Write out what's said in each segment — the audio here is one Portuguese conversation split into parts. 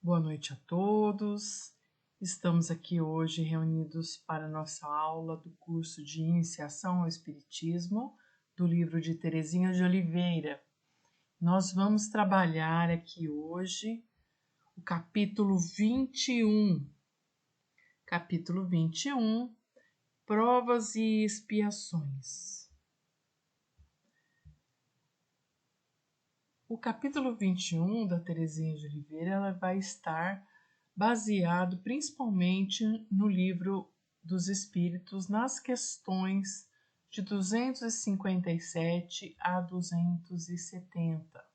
Boa noite a todos. Estamos aqui hoje reunidos para a nossa aula do curso de Iniciação ao Espiritismo, do livro de Terezinha de Oliveira. Nós vamos trabalhar aqui hoje o capítulo 21. Capítulo 21, Provas e Expiações. O capítulo 21 da Terezinha de Oliveira ela vai estar baseado principalmente no Livro dos Espíritos, nas questões de 257 a 270.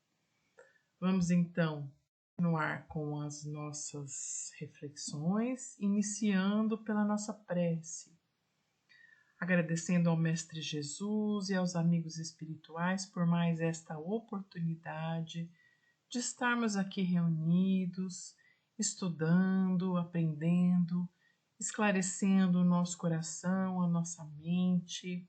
Vamos então continuar com as nossas reflexões, iniciando pela nossa prece. Agradecendo ao Mestre Jesus e aos amigos espirituais por mais esta oportunidade de estarmos aqui reunidos, estudando, aprendendo, esclarecendo o nosso coração, a nossa mente,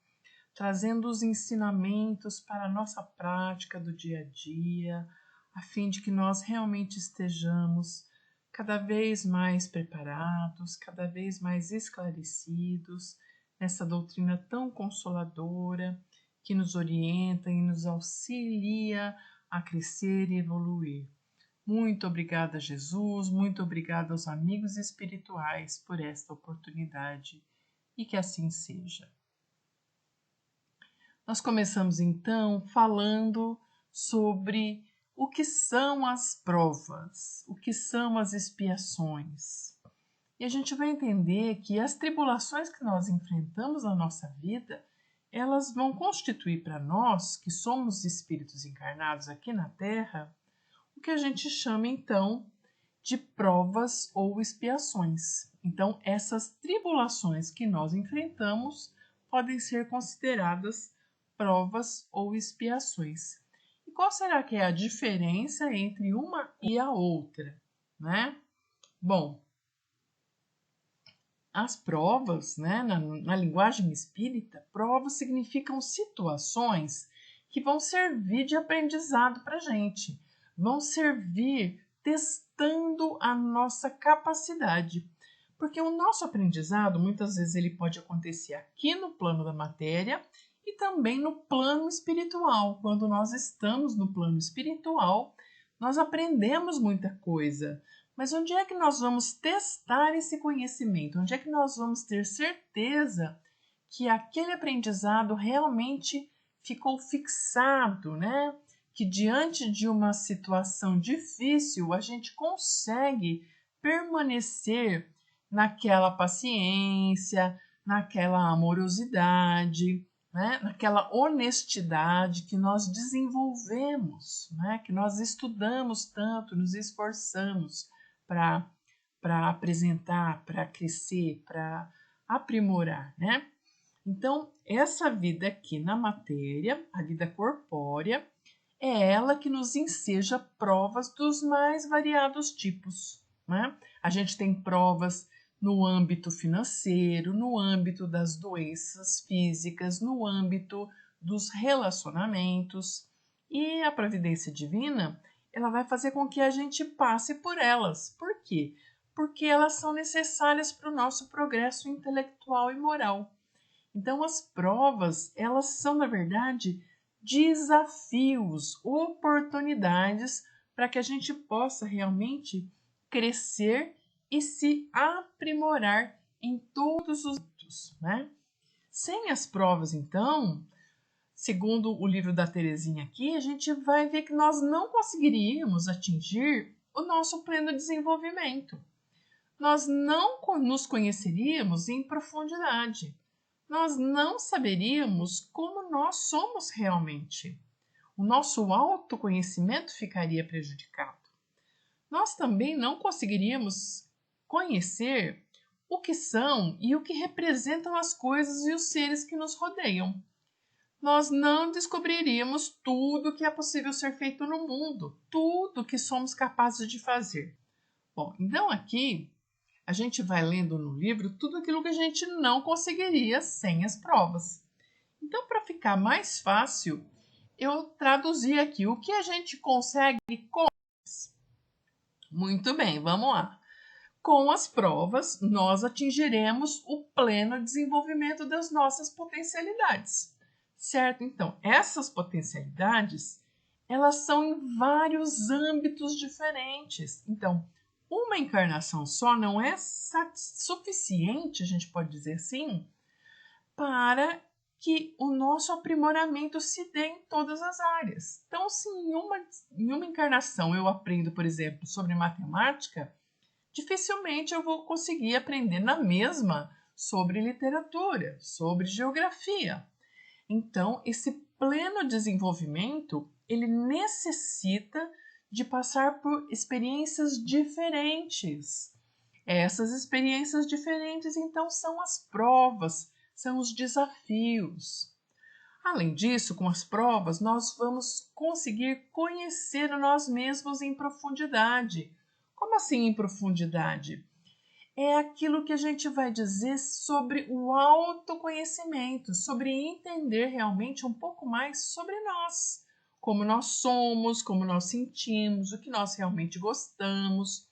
trazendo os ensinamentos para a nossa prática do dia a dia, a fim de que nós realmente estejamos cada vez mais preparados, cada vez mais esclarecidos nessa doutrina tão consoladora que nos orienta e nos auxilia a crescer e evoluir. Muito obrigada, Jesus, muito obrigada aos amigos espirituais por esta oportunidade e que assim seja. Nós começamos então falando sobre o que são as provas, o que são as expiações. E a gente vai entender que as tribulações que nós enfrentamos na nossa vida, elas vão constituir para nós, que somos espíritos encarnados aqui na Terra, o que a gente chama então de provas ou expiações. Então, essas tribulações que nós enfrentamos podem ser consideradas provas ou expiações. E qual será que é a diferença entre uma e a outra, né? Bom, as provas, né, na linguagem espírita, provas significam situações que vão servir de aprendizado para a gente, vão servir testando a nossa capacidade. Porque o nosso aprendizado, muitas vezes, ele pode acontecer aqui no plano da matéria e também no plano espiritual. Quando nós estamos no plano espiritual, nós aprendemos muita coisa. Mas onde é que nós vamos testar esse conhecimento? Onde é que nós vamos ter certeza que aquele aprendizado realmente ficou fixado, né? Que diante de uma situação difícil, a gente consegue permanecer naquela paciência, naquela amorosidade, né? Naquela honestidade que nós desenvolvemos, né? Que nós estudamos tanto, nos esforçamos para apresentar, para crescer, para aprimorar, né? Então, essa vida aqui na matéria, a vida corpórea, é ela que nos enseja provas dos mais variados tipos, né? A gente tem provas no âmbito financeiro, no âmbito das doenças físicas, no âmbito dos relacionamentos. E a providência divina, ela vai fazer com que a gente passe por elas. Por quê? Porque elas são necessárias para o nosso progresso intelectual e moral. Então, as provas, elas são, na verdade, desafios, oportunidades para que a gente possa realmente crescer e se aprimorar em todos os âmbitos, né? Sem as provas, então, segundo o livro da Terezinha aqui, a gente vai ver que nós não conseguiríamos atingir o nosso pleno desenvolvimento. Nós não nos conheceríamos em profundidade. Nós não saberíamos como nós somos realmente. O nosso autoconhecimento ficaria prejudicado. Nós também não conseguiríamos conhecer o que são e o que representam as coisas e os seres que nos rodeiam. Nós não descobriríamos tudo que é possível ser feito no mundo, tudo que somos capazes de fazer. Bom, então aqui a gente vai lendo no livro tudo aquilo que a gente não conseguiria sem as provas. Então, para ficar mais fácil, eu traduzi aqui o que a gente consegue com. Muito bem, vamos lá. Com as provas, nós atingiremos o pleno desenvolvimento das nossas potencialidades, certo? Então, essas potencialidades, elas são em vários âmbitos diferentes. Então, uma encarnação só não é suficiente, a gente pode dizer assim, para que o nosso aprimoramento se dê em todas as áreas. Então, se em uma encarnação eu aprendo, por exemplo, sobre matemática, dificilmente eu vou conseguir aprender na mesma sobre literatura, sobre geografia. Então, esse pleno desenvolvimento, ele necessita de passar por experiências diferentes. Essas experiências diferentes, então, são as provas, são os desafios. Além disso, com as provas, nós vamos conseguir conhecer nós mesmos em profundidade. Como assim em profundidade? É aquilo que a gente vai dizer sobre o autoconhecimento, sobre entender realmente um pouco mais sobre nós, como nós somos, como nós sentimos, o que nós realmente gostamos,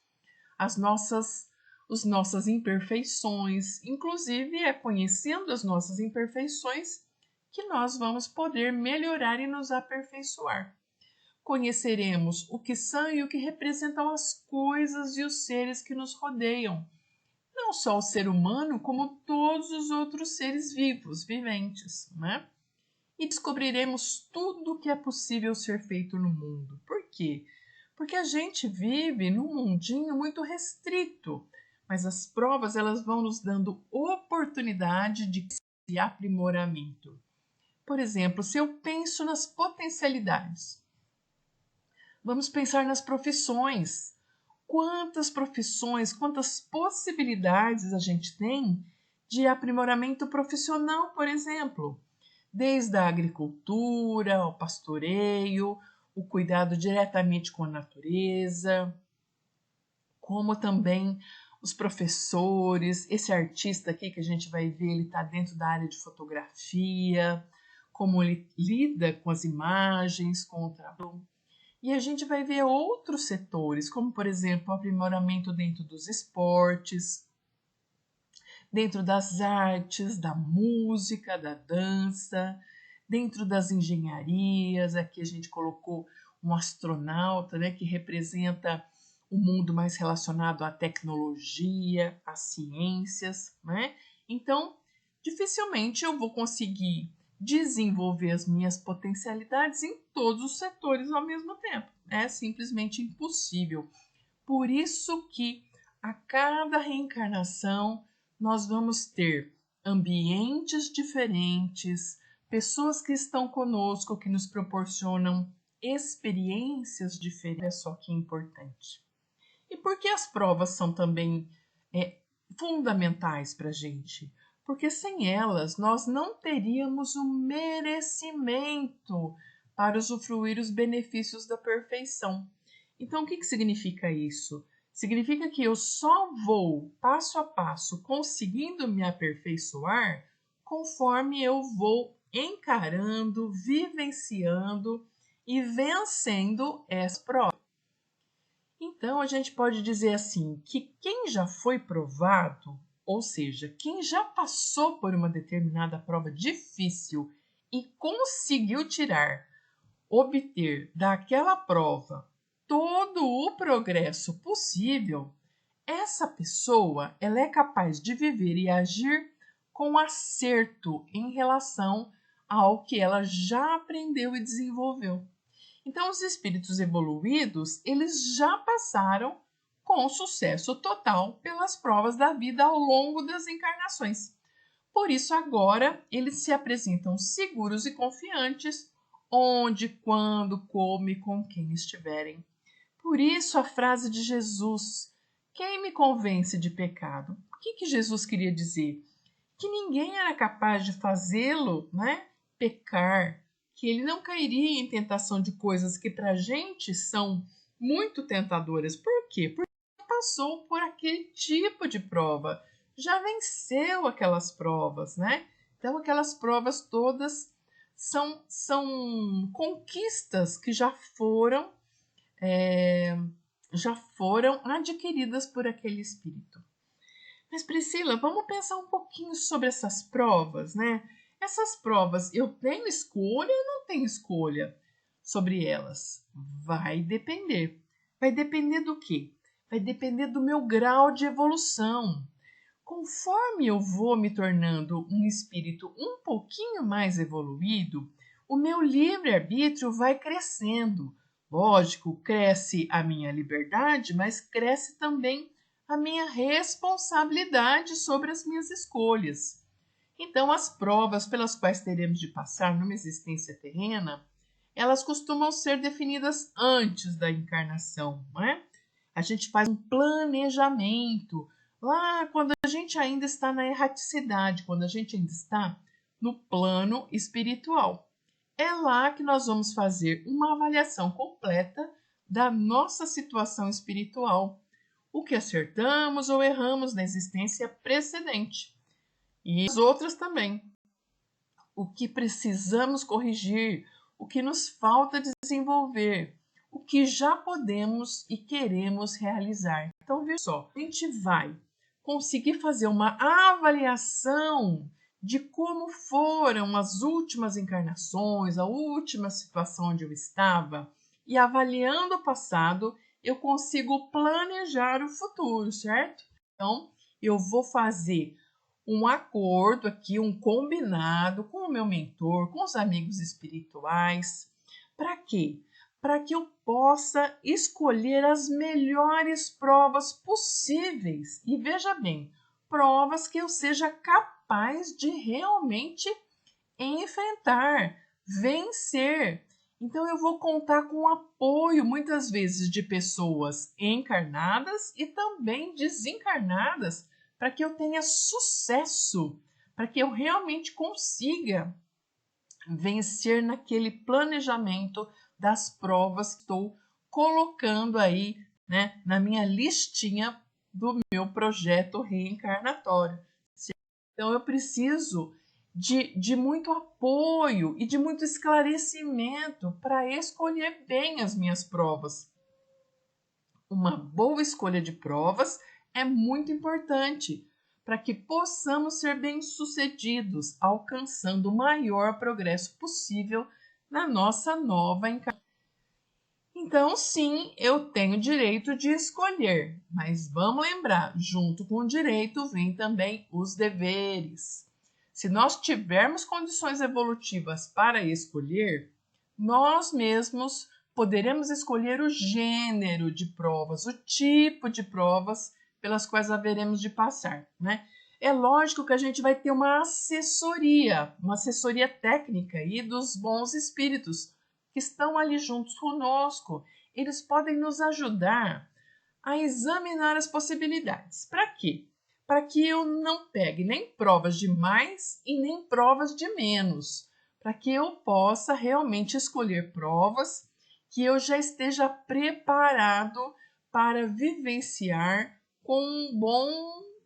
as nossas imperfeições. Inclusive, é conhecendo as nossas imperfeições que nós vamos poder melhorar e nos aperfeiçoar. Conheceremos o que são e o que representam as coisas e os seres que nos rodeiam. Não só o ser humano, como todos os outros seres vivos, viventes, né? E descobriremos tudo o que é possível ser feito no mundo. Por quê? Porque a gente vive num mundinho muito restrito, mas as provas elas vão nos dando oportunidade de aprimoramento. Por exemplo, se eu penso nas potencialidades, vamos pensar nas profissões. Quantas profissões, quantas possibilidades a gente tem de aprimoramento profissional, por exemplo, desde a agricultura, ao pastoreio, o cuidado diretamente com a natureza, como também os professores, esse artista aqui que a gente vai ver, ele está dentro da área de fotografia, como ele lida com as imagens, com o trabalho. E a gente vai ver outros setores, como por exemplo o aprimoramento dentro dos esportes, dentro das artes, da música, da dança, dentro das engenharias. Aqui a gente colocou um astronauta, né, que representa o mundo mais relacionado à tecnologia, às ciências, né? Então, dificilmente eu vou conseguir desenvolver as minhas potencialidades em todos os setores ao mesmo tempo. É simplesmente impossível. Por isso que a cada reencarnação nós vamos ter ambientes diferentes, pessoas que estão conosco, que nos proporcionam experiências diferentes. É só que importante. E por que as provas são também fundamentais para a gente? Porque sem elas nós não teríamos o merecimento para usufruir os benefícios da perfeição. Então, o que significa isso? Significa que eu só vou passo a passo conseguindo me aperfeiçoar conforme eu vou encarando, vivenciando e vencendo essa prova. Então, a gente pode dizer assim, que quem já foi provado, ou seja, quem já passou por uma determinada prova difícil e conseguiu obter daquela prova todo o progresso possível, essa pessoa ela é capaz de viver e agir com acerto em relação ao que ela já aprendeu e desenvolveu. Então, os espíritos evoluídos, eles já passaram com sucesso total pelas provas da vida ao longo das encarnações. Por isso, agora, eles se apresentam seguros e confiantes onde, quando, como e com quem estiverem. Por isso, a frase de Jesus, quem me convence de pecado? O que Jesus queria dizer? Que ninguém era capaz de fazê-lo, né, pecar, que ele não cairia em tentação de coisas que para a gente são muito tentadoras. Por quê? Porque passou por aquele tipo de prova, já venceu aquelas provas, né? Então, aquelas provas todas são conquistas que já foram já foram adquiridas por aquele espírito. Mas Priscila, vamos pensar um pouquinho sobre essas provas, né? Essas provas, eu tenho escolha ou não tenho escolha sobre elas? Vai depender. Vai depender do quê? Vai depender do meu grau de evolução. Conforme eu vou me tornando um espírito um pouquinho mais evoluído, o meu livre-arbítrio vai crescendo. Lógico, cresce a minha liberdade, mas cresce também a minha responsabilidade sobre as minhas escolhas. Então, as provas pelas quais teremos de passar numa existência terrena, elas costumam ser definidas antes da encarnação, não é? A gente faz um planejamento lá quando a gente ainda está na erraticidade, quando a gente ainda está no plano espiritual. É lá que nós vamos fazer uma avaliação completa da nossa situação espiritual, o que acertamos ou erramos na existência precedente e as outras também, o que precisamos corrigir, o que nos falta desenvolver, o que já podemos e queremos realizar. Então, veja só, a gente vai conseguir fazer uma avaliação de como foram as últimas encarnações, a última situação onde eu estava, e avaliando o passado, eu consigo planejar o futuro, certo? Então, eu vou fazer um acordo aqui, um combinado com o meu mentor, com os amigos espirituais. Para quê? Para que eu possa escolher as melhores provas possíveis. E veja bem, provas que eu seja capaz de realmente enfrentar, vencer. Então eu vou contar com o apoio muitas vezes de pessoas encarnadas e também desencarnadas para que eu tenha sucesso, para que eu realmente consiga vencer naquele planejamento das provas que estou colocando aí, né, na minha listinha do meu projeto reencarnatório. Então eu preciso de muito apoio e de muito esclarecimento para escolher bem as minhas provas. Uma boa escolha de provas é muito importante para que possamos ser bem-sucedidos, alcançando o maior progresso possível na nossa nova encarnação. Então, sim, eu tenho direito de escolher, mas vamos lembrar, junto com o direito vem também os deveres. Se nós tivermos condições evolutivas para escolher, nós mesmos poderemos escolher o gênero de provas, o tipo de provas pelas quais haveremos de passar, né? É lógico que a gente vai ter uma assessoria técnica aí dos bons espíritos que estão ali juntos conosco. Eles podem nos ajudar a examinar as possibilidades. Para quê? Para que eu não pegue nem provas de mais e nem provas de menos. Para que eu possa realmente escolher provas que eu já esteja preparado para vivenciar com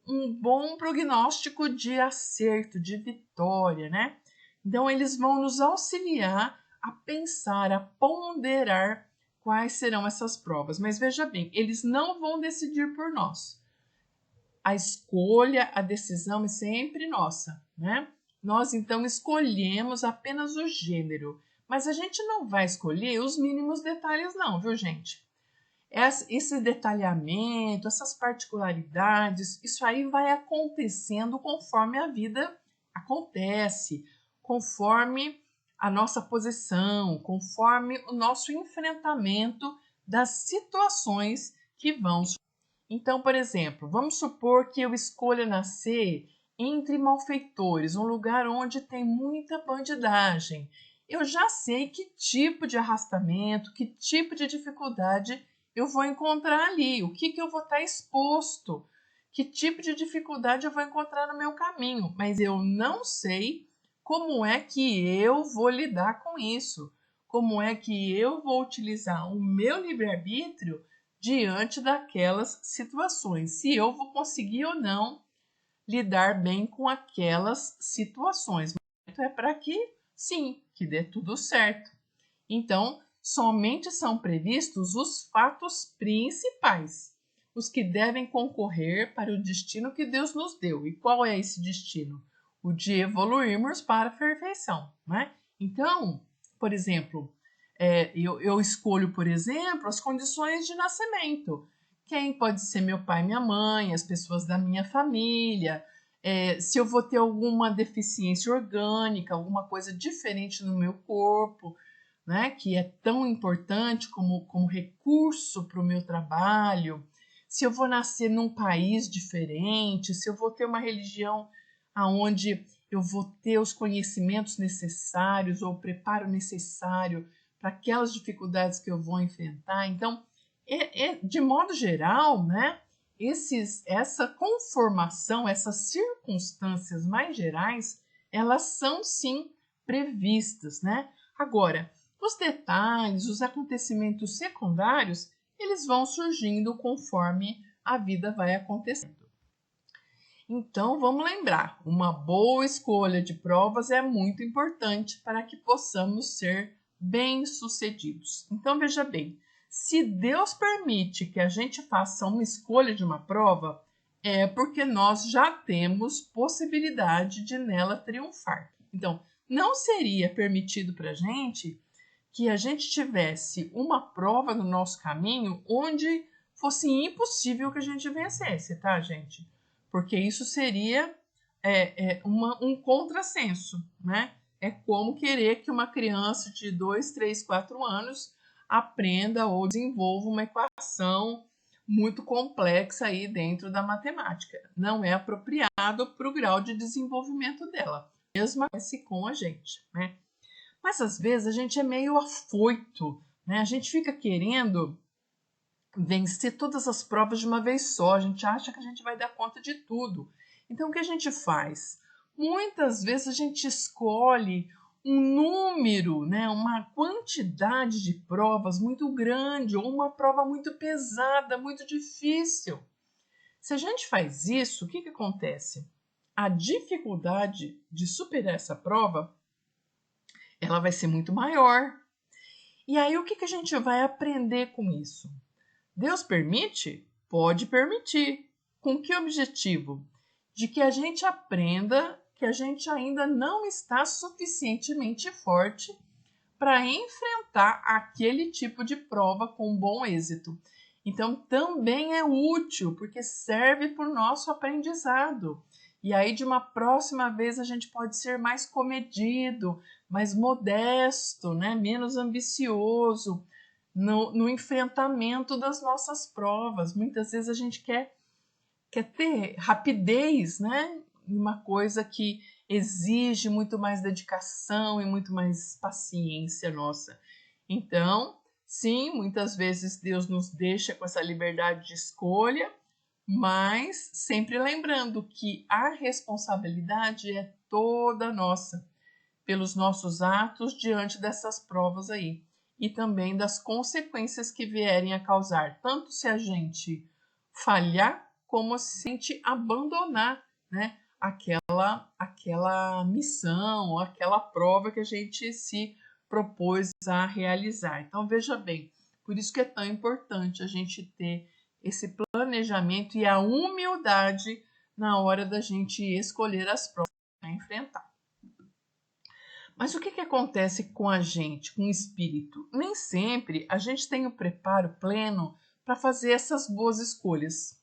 um bom prognóstico de acerto, de vitória, né? Então, eles vão nos auxiliar a pensar, a ponderar quais serão essas provas. Mas veja bem, eles não vão decidir por nós. A escolha, a decisão é sempre nossa, né? Nós então escolhemos apenas o gênero, mas a gente não vai escolher os mínimos detalhes, não, viu, gente? Esse detalhamento, essas particularidades, isso aí vai acontecendo conforme a vida acontece, conforme a nossa posição, conforme o nosso enfrentamento das situações que vão. Então, por exemplo, vamos supor que eu escolha nascer entre malfeitores, um lugar onde tem muita bandidagem. Eu já sei que tipo de arrastamento, que tipo de dificuldade eu vou encontrar ali, o que eu vou estar exposto, que tipo de dificuldade eu vou encontrar no meu caminho, mas eu não sei como é que eu vou lidar com isso, como é que eu vou utilizar o meu livre-arbítrio diante daquelas situações, se eu vou conseguir ou não lidar bem com aquelas situações. É para que, sim, que dê tudo certo. Então, somente são previstos os fatos principais, os que devem concorrer para o destino que Deus nos deu. E qual é esse destino? O de evoluirmos para a perfeição, né? Então, por exemplo, eu escolho, por exemplo, as condições de nascimento. Quem pode ser meu pai, minha mãe, as pessoas da minha família, se eu vou ter alguma deficiência orgânica, alguma coisa diferente no meu corpo, né, que é tão importante como recurso para o meu trabalho, se eu vou nascer num país diferente, se eu vou ter uma religião aonde eu vou ter os conhecimentos necessários ou o preparo necessário para aquelas dificuldades que eu vou enfrentar. Então, de modo geral, né, essa conformação, essas circunstâncias mais gerais, elas são sim previstas, né? Agora, os detalhes, os acontecimentos secundários, eles vão surgindo conforme a vida vai acontecendo. Então, vamos lembrar, uma boa escolha de provas é muito importante para que possamos ser bem-sucedidos. Então, veja bem, se Deus permite que a gente faça uma escolha de uma prova, é porque nós já temos possibilidade de nela triunfar. Então, não seria permitido para a gente que a gente tivesse uma prova no nosso caminho onde fosse impossível que a gente vencesse, tá, gente? Porque isso seria um contrassenso, né? É como querer que uma criança de 2, 3, 4 anos aprenda ou desenvolva uma equação muito complexa aí dentro da matemática. Não é apropriado para o grau de desenvolvimento dela. Mesmo acontece com a gente, né? Mas às vezes a gente é meio afoito, né? A gente fica querendo vencer todas as provas de uma vez só. A gente acha que a gente vai dar conta de tudo. Então, o que a gente faz? Muitas vezes a gente escolhe um número, né, uma quantidade de provas muito grande ou uma prova muito pesada, muito difícil. Se a gente faz isso, o que acontece? A dificuldade de superar essa prova, ela vai ser muito maior. E aí, o que a gente vai aprender com isso? Deus permite? Pode permitir. Com que objetivo? De que a gente aprenda que a gente ainda não está suficientemente forte para enfrentar aquele tipo de prova com bom êxito. Então, também é útil, porque serve para o nosso aprendizado. E aí, de uma próxima vez, a gente pode ser mais comedido, mais modesto, né? Menos ambicioso no enfrentamento das nossas provas. Muitas vezes a gente quer ter rapidez, né? Uma coisa que exige muito mais dedicação e muito mais paciência nossa. Então, sim, muitas vezes Deus nos deixa com essa liberdade de escolha, mas sempre lembrando que a responsabilidade é toda nossa pelos nossos atos diante dessas provas aí e também das consequências que vierem a causar, tanto se a gente falhar como se a gente abandonar, né, aquela missão, aquela prova que a gente se propôs a realizar. Então, veja bem, por isso que é tão importante a gente ter esse planejamento e a humildade na hora da gente escolher as provas para enfrentar. Mas o que acontece com a gente, com o espírito? Nem sempre a gente tem o preparo pleno para fazer essas boas escolhas.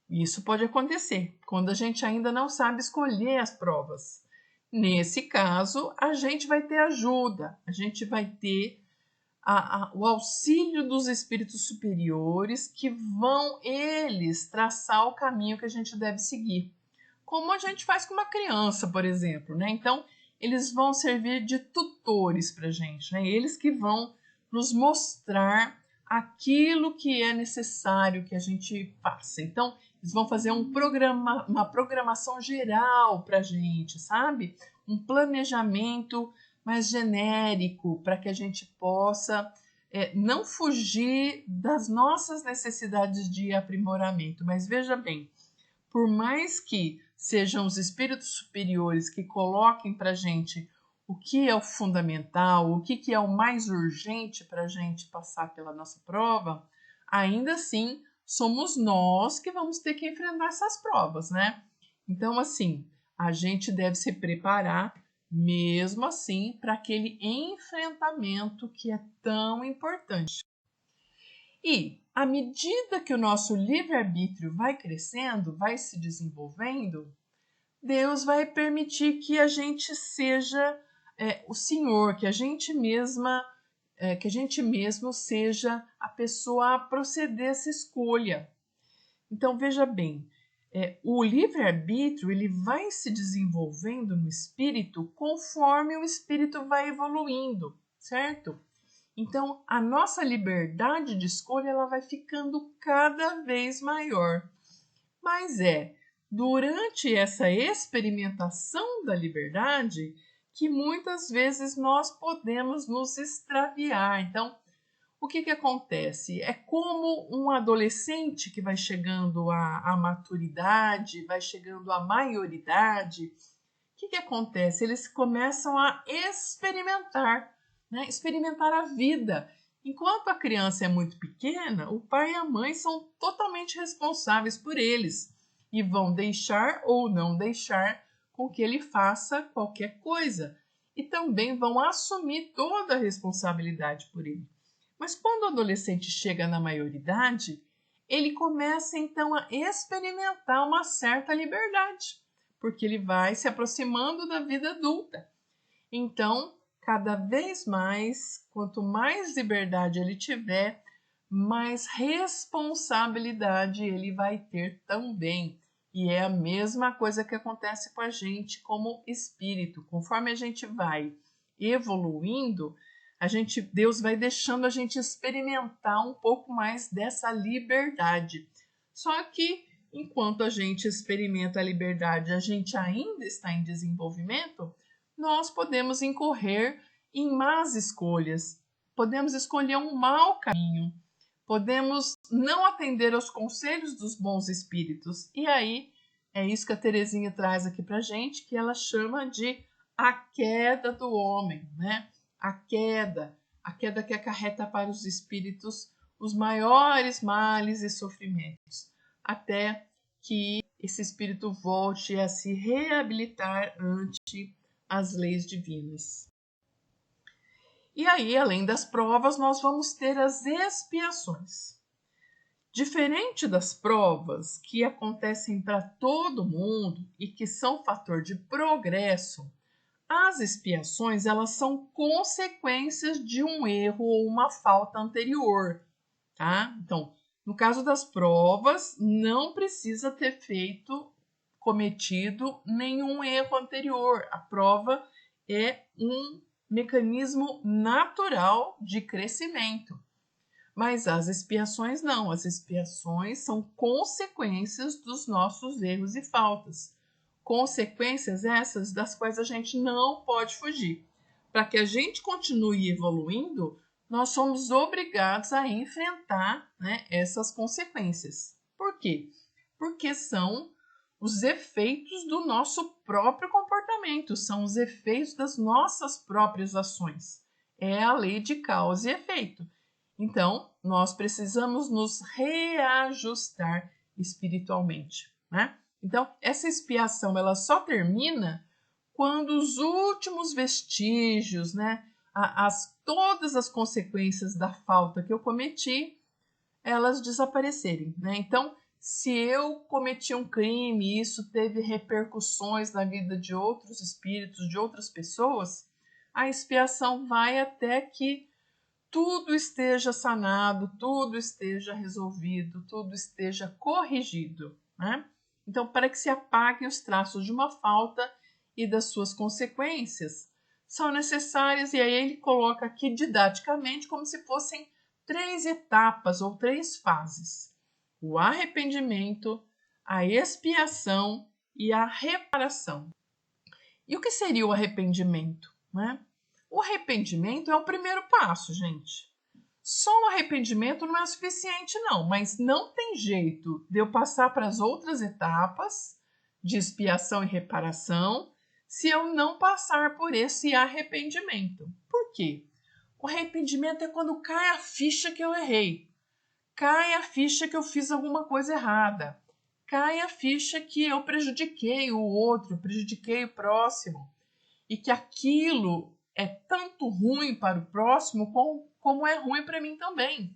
Isso pode acontecer quando a gente ainda não sabe escolher as provas. Nesse caso, a gente vai ter ajuda, a gente vai ter o auxílio dos espíritos superiores que vão eles traçar o caminho que a gente deve seguir. Como a gente faz com uma criança, por exemplo, né? Então, eles vão servir de tutores para a gente, né? Eles que vão nos mostrar aquilo que é necessário que a gente faça. Então, eles vão fazer uma programação geral para a gente, sabe? Um planejamento mais genérico para que a gente possa não fugir das nossas necessidades de aprimoramento. Mas veja bem, por mais que sejam os espíritos superiores que coloquem para a gente o que é o fundamental, o que é o mais urgente para a gente passar pela nossa prova, ainda assim somos nós que vamos ter que enfrentar essas provas, né? Então, assim, a gente deve se preparar mesmo assim para aquele enfrentamento que é tão importante. E à medida que o nosso livre-arbítrio vai crescendo, vai se desenvolvendo, Deus vai permitir que a gente seja o Senhor, que a gente mesmo seja a pessoa a proceder essa escolha. Então veja bem, o livre-arbítrio ele vai se desenvolvendo no espírito conforme o espírito vai evoluindo, certo? Então a nossa liberdade de escolha ela vai ficando cada vez maior. Mas durante essa experimentação da liberdade que muitas vezes nós podemos nos extraviar. Então, o que acontece? É como um adolescente que vai chegando à maturidade, vai chegando à maioridade. O que acontece? Eles começam a experimentar, né? Experimentar a vida. Enquanto a criança é muito pequena, o pai e a mãe são totalmente responsáveis por eles e vão deixar ou não deixar com que ele faça qualquer coisa e também vão assumir toda a responsabilidade por ele. Mas quando o adolescente chega na maioridade, ele começa então a experimentar uma certa liberdade, porque ele vai se aproximando da vida adulta. Então, cada vez mais, quanto mais liberdade ele tiver, mais responsabilidade ele vai ter também. E é a mesma coisa que acontece com a gente como espírito. Conforme a gente vai evoluindo, Deus vai deixando a gente experimentar um pouco mais dessa liberdade. Só que enquanto a gente experimenta a liberdade, a gente ainda está em desenvolvimento, nós podemos incorrer em más escolhas, podemos escolher um mau caminho, podemos não atender aos conselhos dos bons espíritos. E aí é isso que a Terezinha traz aqui para gente, que ela chama de a queda do homem, né? A queda que acarreta para os espíritos os maiores males e sofrimentos, até que esse espírito volte a se reabilitar ante as leis divinas. E aí, além das provas, nós vamos ter as expiações. Diferente das provas que acontecem para todo mundo e que são fator de progresso, as expiações elas são consequências de um erro ou uma falta anterior, tá? Então, no caso das provas, não precisa ter cometido nenhum erro anterior. A prova é um mecanismo natural de crescimento. Mas as expiações não. As expiações são consequências dos nossos erros e faltas. Consequências essas das quais a gente não pode fugir. Para que a gente continue evoluindo, nós somos obrigados a enfrentar, né, essas consequências. Por quê? Porque são os efeitos do nosso próprio comportamento, são os efeitos das nossas próprias ações. É a lei de causa e efeito. Então, nós precisamos nos reajustar espiritualmente, né? Então, essa expiação ela só termina quando os últimos vestígios, né, todas as consequências da falta que eu cometi, elas desaparecerem, né? Então, se eu cometi um crime e isso teve repercussões na vida de outros espíritos, de outras pessoas, a expiação vai até que tudo esteja sanado, tudo esteja resolvido, tudo esteja corrigido, né? Então, para que se apaguem os traços de uma falta e das suas consequências, são necessárias, e aí ele coloca aqui didaticamente como se fossem 3 etapas ou 3 fases: o arrependimento, a expiação e a reparação. E o que seria o arrependimento, né? O arrependimento é o primeiro passo, gente. Só o arrependimento não é suficiente, não, mas não tem jeito de eu passar para as outras etapas de expiação e reparação se eu não passar por esse arrependimento. Por quê? O arrependimento é quando cai a ficha que eu errei, cai a ficha que eu fiz alguma coisa errada, cai a ficha que eu prejudiquei o outro, prejudiquei o próximo, e que aquilo é tanto ruim para o próximo como é ruim para mim também.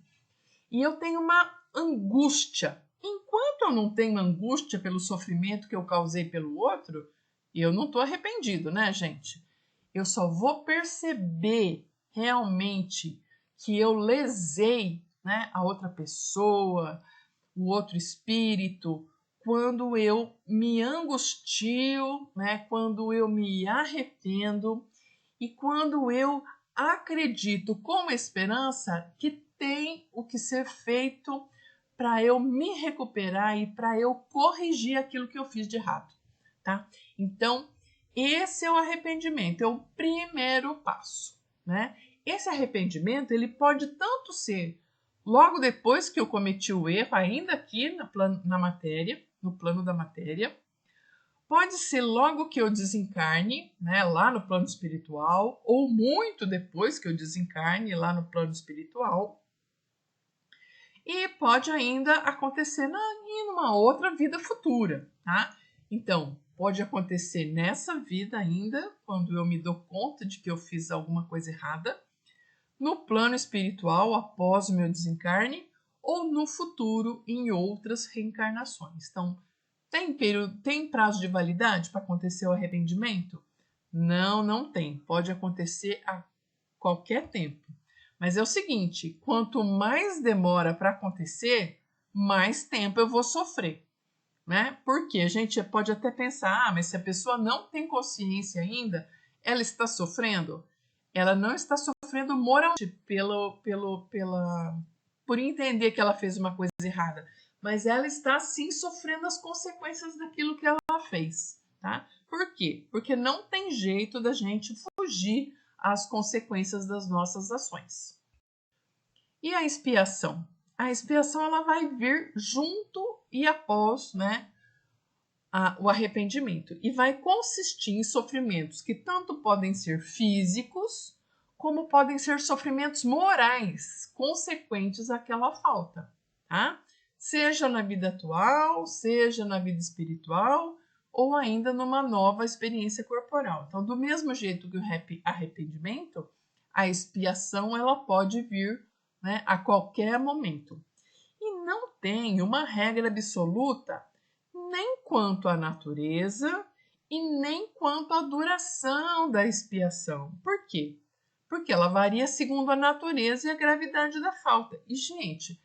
E eu tenho uma angústia. Enquanto eu não tenho angústia pelo sofrimento que eu causei pelo outro, eu não estou arrependido, né, gente? Eu só vou perceber realmente que eu lesei, né, a outra pessoa, o outro espírito, quando eu me angustio, né, quando eu me arrependo e quando eu acredito com esperança que tem o que ser feito para eu me recuperar e para eu corrigir aquilo que eu fiz de errado, tá? Então, esse é o arrependimento, é o primeiro passo, né? Esse arrependimento, ele pode tanto ser logo depois que eu cometi o erro, ainda aqui na matéria, no plano da matéria, pode ser logo que eu desencarne, né, lá no plano espiritual, ou muito depois que eu desencarne lá no plano espiritual. E pode ainda acontecer em uma outra vida futura, tá? Então, pode acontecer nessa vida ainda, quando eu me dou conta de que eu fiz alguma coisa errada, no plano espiritual após o meu desencarne, ou no futuro em outras reencarnações. Então, tem prazo de validade para acontecer o arrependimento? Não, não tem. Pode acontecer a qualquer tempo. Mas é o seguinte, quanto mais demora para acontecer, mais tempo eu vou sofrer, né? Porque a gente pode até pensar, mas se a pessoa não tem consciência ainda, ela está sofrendo? Ela não está sofrendo moralmente por entender que ela fez uma coisa errada, mas ela está sim sofrendo as consequências daquilo que ela fez, tá? Por quê? Porque não tem jeito da gente fugir às consequências das nossas ações. E a expiação? A expiação ela vai vir junto e após, né, o arrependimento e vai consistir em sofrimentos que tanto podem ser físicos como podem ser sofrimentos morais consequentes àquela falta, tá? Seja na vida atual, seja na vida espiritual ou ainda numa nova experiência corporal. Então, do mesmo jeito que o arrependimento, a expiação ela pode vir, né, a qualquer momento. E não tem uma regra absoluta nem quanto à natureza e nem quanto à duração da expiação. Por quê? Porque ela varia segundo a natureza e a gravidade da falta. E, gente,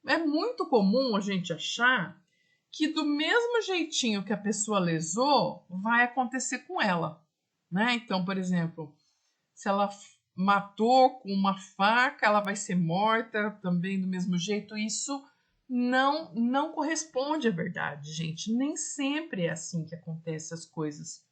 é muito comum a gente achar que do mesmo jeitinho que a pessoa lesou, vai acontecer com ela, né? Então, por exemplo, se ela matou com uma faca, ela vai ser morta também do mesmo jeito. Isso não corresponde à verdade, gente. Nem sempre é assim que acontecem as coisas.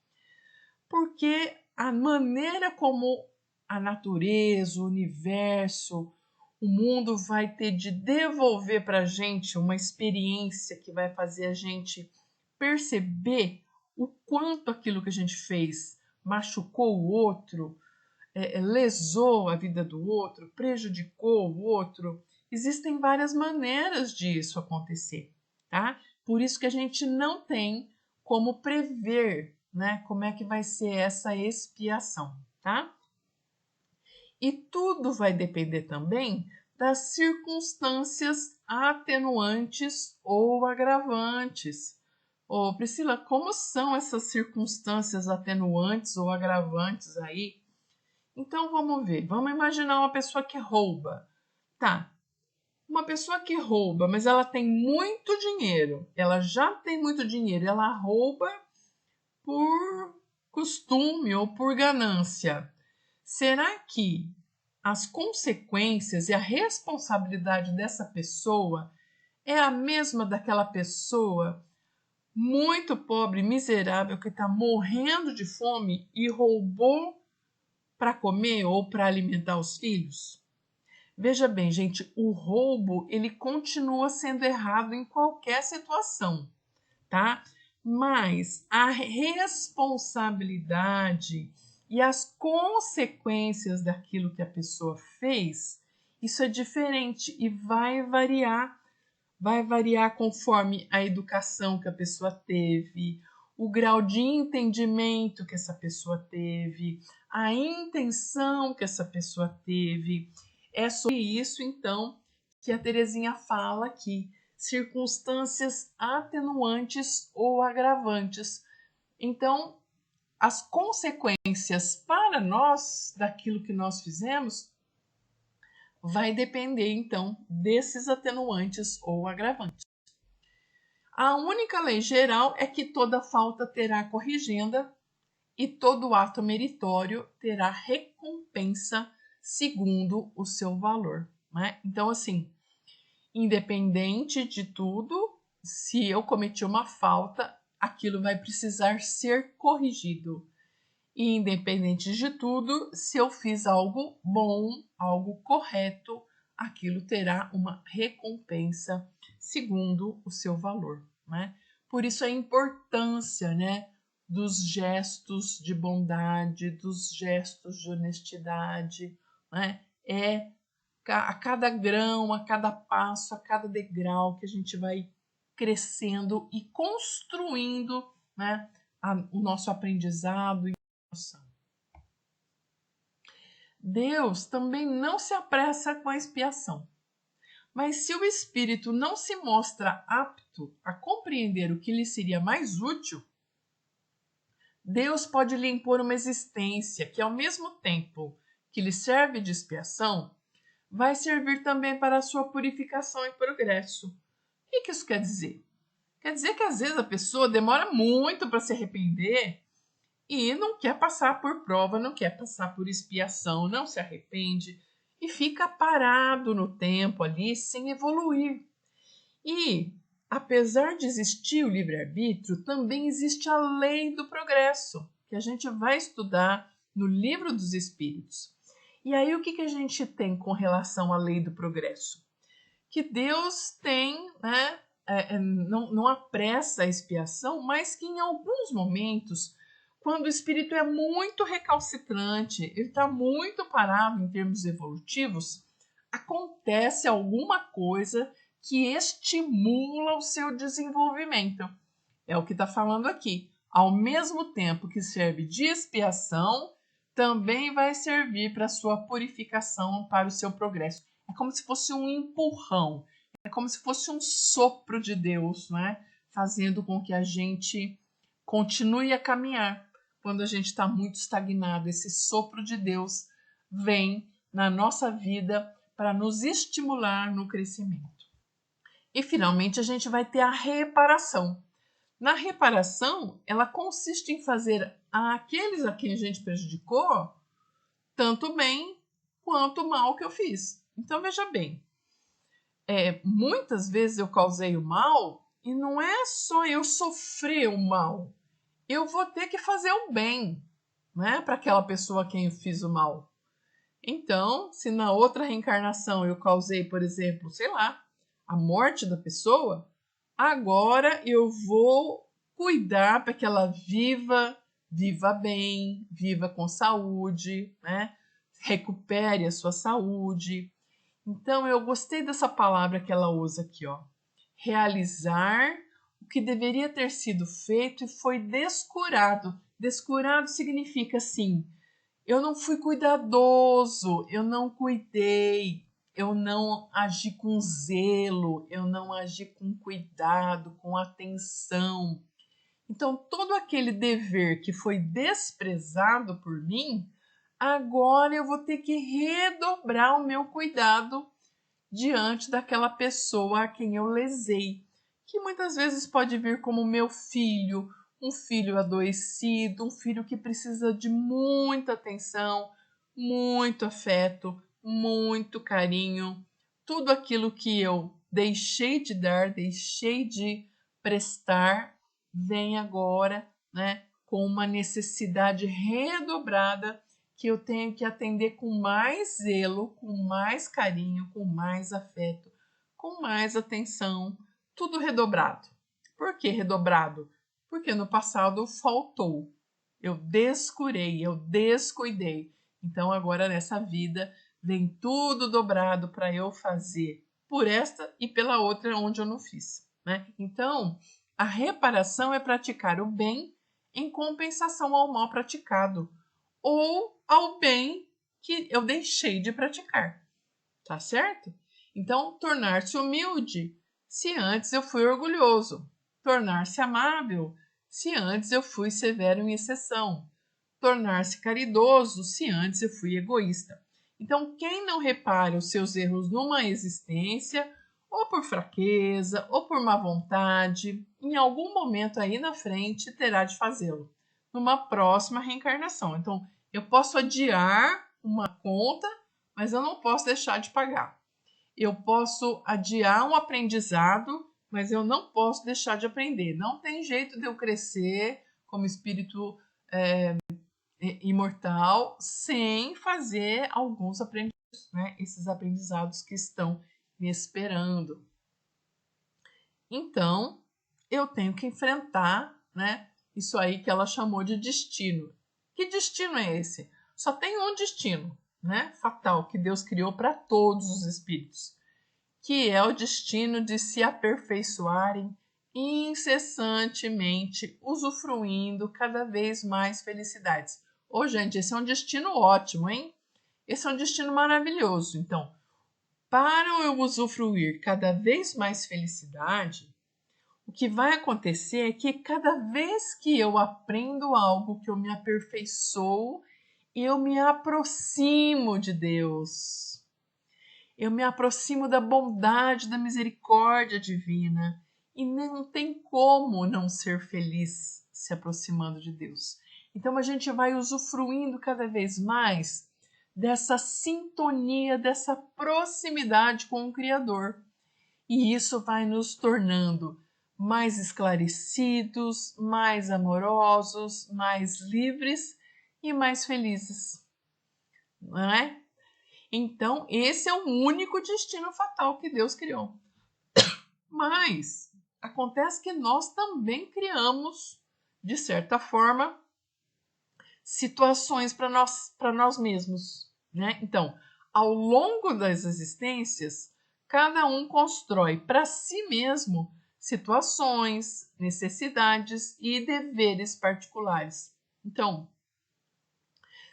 Porque a maneira como a natureza, o universo, o mundo vai ter de devolver para a gente uma experiência que vai fazer a gente perceber o quanto aquilo que a gente fez machucou o outro, lesou a vida do outro, prejudicou o outro. Existem várias maneiras disso acontecer, tá? Por isso que a gente não tem como prever, né, como é que vai ser essa expiação, tá? E tudo vai depender também das circunstâncias atenuantes ou agravantes. Ô, Priscila, como são essas circunstâncias atenuantes ou agravantes aí? Então vamos ver, vamos imaginar uma pessoa que rouba. Tá, uma pessoa que rouba, mas ela tem muito dinheiro, ela já tem muito dinheiro, ela rouba por costume ou por ganância. Será que as consequências e a responsabilidade dessa pessoa é a mesma daquela pessoa muito pobre, miserável, que está morrendo de fome e roubou para comer ou para alimentar os filhos? Veja bem, gente, o roubo ele continua sendo errado em qualquer situação, tá? mas a responsabilidade e as consequências daquilo que a pessoa fez, isso é diferente e vai variar conforme a educação que a pessoa teve, o grau de entendimento que essa pessoa teve, a intenção que essa pessoa teve. É sobre isso, então, que a Terezinha fala aqui. Circunstâncias atenuantes ou agravantes. Então, as consequências para nós daquilo que nós fizemos vai depender, então, desses atenuantes ou agravantes. A única lei geral é que toda falta terá corrigenda e todo ato meritório terá recompensa segundo o seu valor. Né? Então, assim, independente de tudo, se eu cometi uma falta, aquilo vai precisar ser corrigido. E independente de tudo, se eu fiz algo bom, algo correto, aquilo terá uma recompensa segundo o seu valor. Né? Por isso a importância, né, dos gestos de bondade, dos gestos de honestidade. Né? É a cada grão, a cada passo, a cada degrau que a gente vai crescendo e construindo, né, o nosso aprendizado e noção. Deus também não se apressa com a expiação. Mas se o espírito não se mostra apto a compreender o que lhe seria mais útil, Deus pode lhe impor uma existência que, ao mesmo tempo que lhe serve de expiação, vai servir também para a sua purificação e progresso. O que isso quer dizer? Quer dizer que às vezes a pessoa demora muito para se arrepender e não quer passar por prova, não quer passar por expiação, não se arrepende e fica parado no tempo ali sem evoluir. E, apesar de existir o livre-arbítrio, também existe a lei do progresso, que a gente vai estudar no Livro dos Espíritos. E aí o que a gente tem com relação à lei do progresso? Que Deus tem, né, não apressa a expiação, mas que em alguns momentos, quando o espírito é muito recalcitrante, ele está muito parado em termos evolutivos, acontece alguma coisa que estimula o seu desenvolvimento. É o que está falando aqui. Ao mesmo tempo que serve de expiação, também vai servir para a sua purificação, para o seu progresso. É como se fosse um empurrão, é como se fosse um sopro de Deus, não é? Fazendo com que a gente continue a caminhar. Quando a gente está muito estagnado, esse sopro de Deus vem na nossa vida para nos estimular no crescimento. E finalmente a gente vai ter a reparação. Na reparação, ela consiste em fazer àqueles a quem a gente prejudicou tanto bem quanto o mal que eu fiz. Então veja bem, muitas vezes eu causei o mal e não é só eu sofrer o mal, eu vou ter que fazer o bem, né, para aquela pessoa a quem eu fiz o mal. Então, se na outra reencarnação eu causei, por exemplo, sei lá, a morte da pessoa, agora eu vou cuidar para que ela viva bem, viva com saúde, né? Recupere a sua saúde. Então, eu gostei dessa palavra que ela usa aqui, ó. Realizar o que deveria ter sido feito e foi descurado. Descurado significa assim, eu não fui cuidadoso, eu não cuidei, eu não agi com zelo, eu não agi com cuidado, com atenção. Então, todo aquele dever que foi desprezado por mim, agora eu vou ter que redobrar o meu cuidado diante daquela pessoa a quem eu lesei, que muitas vezes pode vir como meu filho, um filho adoecido, um filho que precisa de muita atenção, muito afeto, muito carinho, tudo aquilo que eu deixei de dar, deixei de prestar, vem agora, né, com uma necessidade redobrada que eu tenho que atender com mais zelo, com mais carinho, com mais afeto, com mais atenção, tudo redobrado. Por que redobrado? porque no passado faltou. Eu descurei, eu descuidei. Então agora nessa vida vem tudo dobrado para eu fazer por esta e pela outra onde eu não fiz, né? Então, a reparação é praticar o bem em compensação ao mal praticado ou ao bem que eu deixei de praticar, tá certo? Então, tornar-se humilde se antes eu fui orgulhoso, tornar-se amável se antes eu fui severo em exceção, tornar-se caridoso se antes eu fui egoísta. Então, quem não repara os seus erros numa existência, ou por fraqueza, ou por má vontade, em algum momento aí na frente terá de fazê-lo, numa próxima reencarnação. Então, eu posso adiar uma conta, mas eu não posso deixar de pagar. Eu posso adiar um aprendizado, mas eu não posso deixar de aprender. Não tem jeito de eu crescer como espírito imortal sem fazer alguns aprendizados, né? Esses aprendizados que estão me esperando. Então, eu tenho que enfrentar, né, isso aí que ela chamou de destino. Que destino é esse? Só tem um destino, né, fatal, que Deus criou para todos os espíritos, que é o destino de se aperfeiçoarem incessantemente, usufruindo cada vez mais felicidades. Ô, gente, esse é um destino ótimo, hein? Esse é um destino maravilhoso. Então, para eu usufruir cada vez mais felicidade, o que vai acontecer é que cada vez que eu aprendo algo, que eu me aperfeiçoo, eu me aproximo de Deus. Eu me aproximo da bondade, da misericórdia divina. E não tem como não ser feliz se aproximando de Deus. Então a gente vai usufruindo cada vez mais dessa sintonia, dessa proximidade com o Criador. E isso vai nos tornando mais esclarecidos, mais amorosos, mais livres e mais felizes. Não é? Então, esse é o único destino fatal que Deus criou. Mas acontece que nós também criamos, de certa forma, situações para nós mesmos, né? Então, ao longo das existências, cada um constrói para si mesmo situações, necessidades e deveres particulares. Então,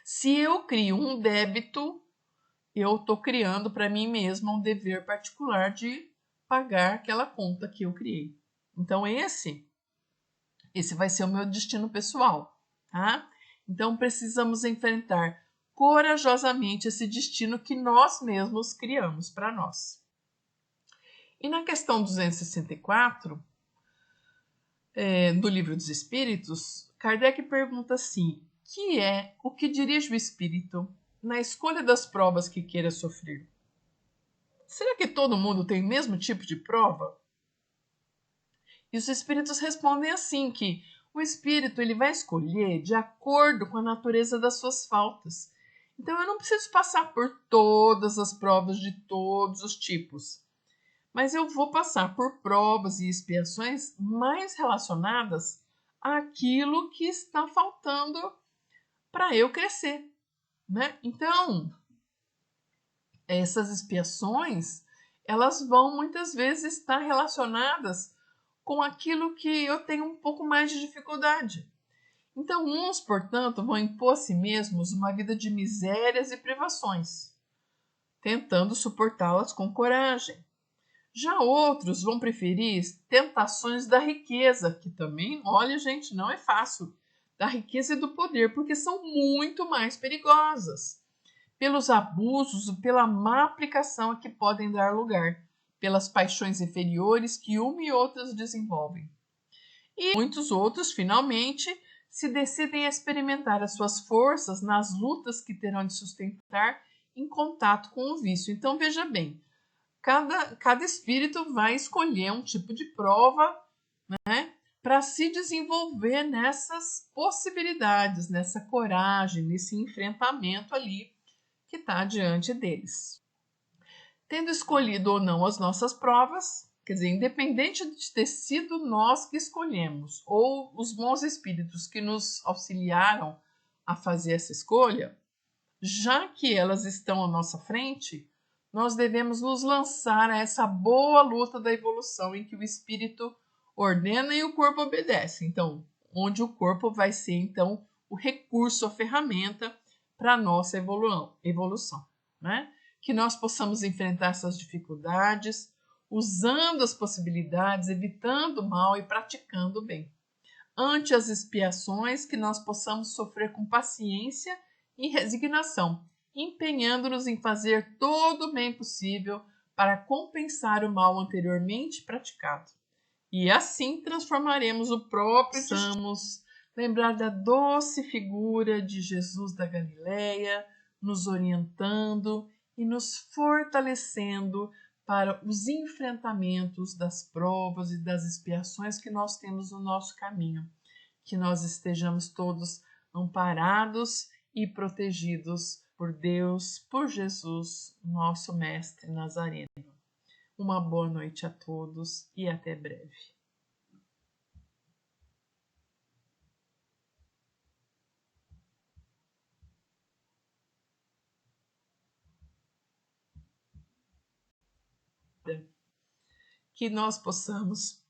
se eu crio um débito, eu estou criando para mim mesma um dever particular de pagar aquela conta que eu criei. Então, esse vai ser o meu destino pessoal, tá? Então, precisamos enfrentar corajosamente esse destino que nós mesmos criamos para nós. E na questão 264, do Livro dos Espíritos, Kardec pergunta assim: que é o que dirige o espírito na escolha das provas que queira sofrer? Será que todo mundo tem o mesmo tipo de prova? E os espíritos respondem assim, que o espírito ele vai escolher de acordo com a natureza das suas faltas. Então eu não preciso passar por todas as provas de todos os tipos, mas eu vou passar por provas e expiações mais relacionadas àquilo que está faltando para eu crescer, né? Então, essas expiações, elas vão muitas vezes estar relacionadas com aquilo que eu tenho um pouco mais de dificuldade. Então, uns, portanto, vão impor a si mesmos uma vida de misérias e privações, tentando suportá-las com coragem. Já outros vão preferir tentações da riqueza, que também, olha, gente, não é fácil, da riqueza e do poder, porque são muito mais perigosas, pelos abusos e pela má aplicação a que podem dar lugar, pelas paixões inferiores que uma e outras desenvolvem. E muitos outros, finalmente, se decidem a experimentar as suas forças nas lutas que terão de sustentar em contato com o vício. Então, veja bem, cada espírito vai escolher um tipo de prova, né, para se desenvolver nessas possibilidades, nessa coragem, nesse enfrentamento ali que está diante deles. Tendo escolhido ou não as nossas provas, Quer dizer, independente de ter sido nós que escolhemos ou os bons espíritos que nos auxiliaram a fazer essa escolha, já que elas estão à nossa frente, nós devemos nos lançar a essa boa luta da evolução em que o espírito ordena e o corpo obedece. Então, onde o corpo vai ser então o recurso, a ferramenta para a nossa evolução, né? Que nós possamos enfrentar essas dificuldades usando as possibilidades, evitando o mal e praticando o bem. Ante as expiações, que nós possamos sofrer com paciência e resignação, empenhando-nos em fazer todo o bem possível para compensar o mal anteriormente praticado. E assim transformaremos o próprio destino. Lembrar da doce figura de Jesus da Galileia, nos orientando e nos fortalecendo para os enfrentamentos das provas e das expiações que nós temos no nosso caminho. Que nós estejamos todos amparados e protegidos por Deus, por Jesus, nosso Mestre Nazareno. Uma boa noite a todos e até breve. Que nós possamos,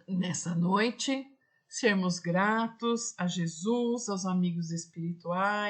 nessa noite, sermos gratos a Jesus, aos amigos espirituais,